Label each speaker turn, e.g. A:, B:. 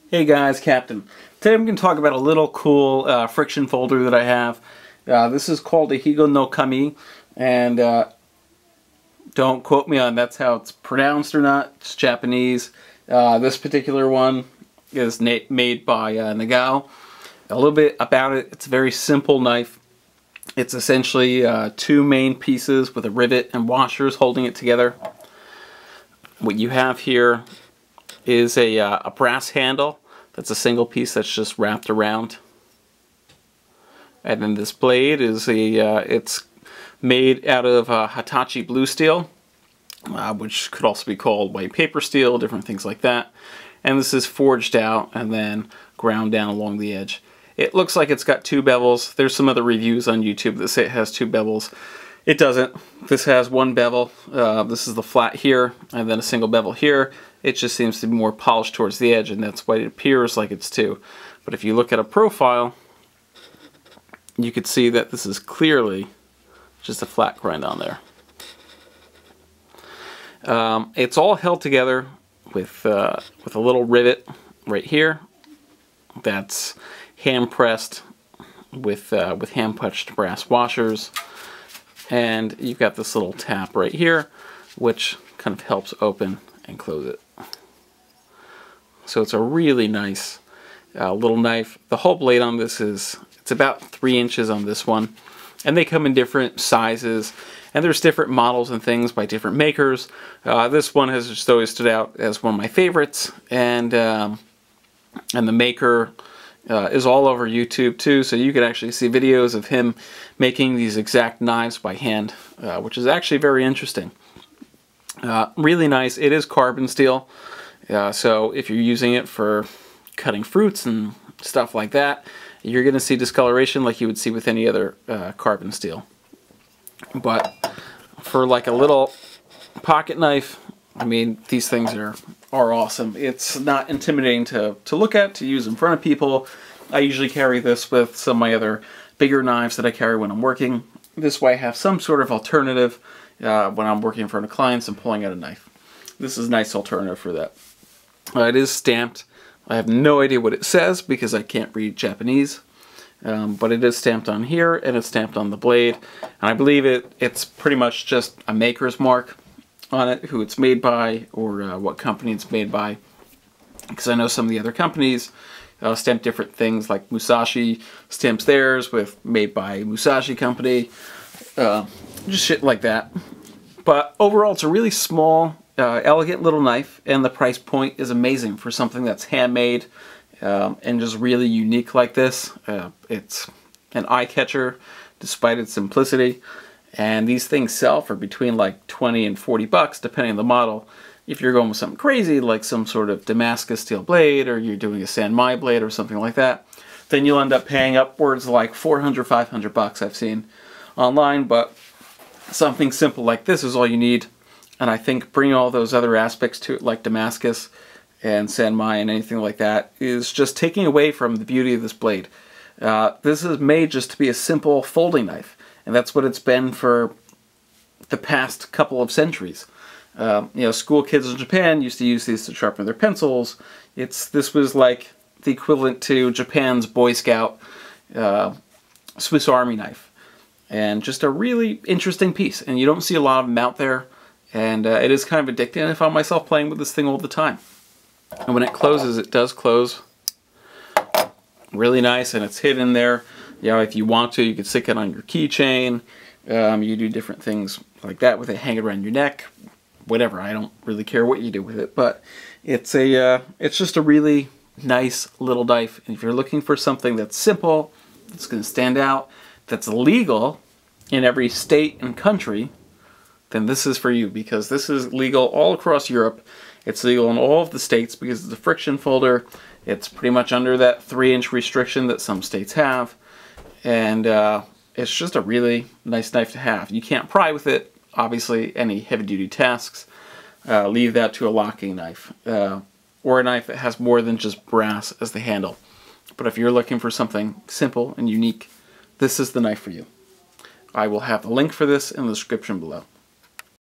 A: Hey guys, Captain. Today I'm going to talk about a little cool friction folder that I have. This is called a Higonokami, and don't quote me on that's how it's pronounced or not. It's Japanese. This particular one is made by Nagao. A little bit about it: it's a very simple knife. It's essentially two main pieces with a rivet and washers holding it together. What you have here is a brass handle. That's a single piece that's just wrapped around. And then this blade is it's made out of Hitachi blue steel, which could also be called white paper steel, different things like that. And this is forged out and then ground down along the edge. It looks like it's got two bevels. There's some other reviews on YouTube that say it has two bevels. It doesn't. This has one bevel. This is the flat here, and then a single bevel here. It just seems to be more polished towards the edge, and that's why it appears like it's two. But if you look at a profile, you could see that this is clearly just a flat grind on there. It's all held together with a little rivet right here. That's hand pressed with hand punched brass washers. And you've got this little tap right here, which kind of helps open and close it. So it's a really nice little knife. The whole blade on this it's about 3 inches on this one. And they come in different sizes. And there's different models and things by different makers. This one has just always stood out as one of my favorites. And the maker is all over YouTube too, so you can actually see videos of him making these exact knives by hand, which is actually very interesting. Really nice. It is carbon steel, so if you're using it for cutting fruits and stuff like that, you're going to see discoloration like you would see with any other carbon steel. But for like a little pocket knife, I mean, these things are awesome. It's not intimidating to look at, to use in front of people. I usually carry this with some of my other bigger knives that I carry when I'm working. This way I have some sort of alternative when I'm working in front of clients and pulling out a knife. This is a nice alternative for that. It is stamped. I have no idea what it says because I can't read Japanese. But it is stamped on here and it's stamped on the blade. And I believe it's pretty much just a maker's mark on it, who it's made by, or what company it's made by. Because I know some of the other companies stamp different things, like Musashi stamps theirs with made by Musashi company. Just shit like that. But overall, it's a really small, elegant little knife, and the price point is amazing for something that's handmade and just really unique like this. It's an eye catcher despite its simplicity. And these things sell for between like 20 and 40 bucks, depending on the model. If you're going with something crazy, like some sort of Damascus steel blade, or you're doing a Sanmai blade or something like that, then you'll end up paying upwards like 400, 500 bucks I've seen online. But something simple like this is all you need. And I think bringing all those other aspects to it, like Damascus and Sanmai and anything like that, is just taking away from the beauty of this blade. This is made just to be a simple folding knife. And that's what it's been for the past couple of centuries. You know, school kids in Japan used to use these to sharpen their pencils. This was like the equivalent to Japan's Boy Scout Swiss Army knife. And just a really interesting piece. And you don't see a lot of them out there. And it is kind of addicting. I found myself playing with this thing all the time. And when it closes, it does close really nice, and it's hidden there. You know, if you want to, you could stick it on your keychain. You do different things like that with it, hang it around your neck, whatever. I don't really care what you do with it, but it's just a really nice little knife. And if you're looking for something that's simple, that's going to stand out, that's legal in every state and country, then this is for you, because this is legal all across Europe. It's legal in all of the states because it's a friction folder. It's pretty much under that 3-inch restriction that some states have. And it's just a really nice knife to have. You can't pry with it, obviously, any heavy-duty tasks. Leave that to a locking knife. Or a knife that has more than just brass as the handle. But if you're looking for something simple and unique, this is the knife for you. I will have the link for this in the description below.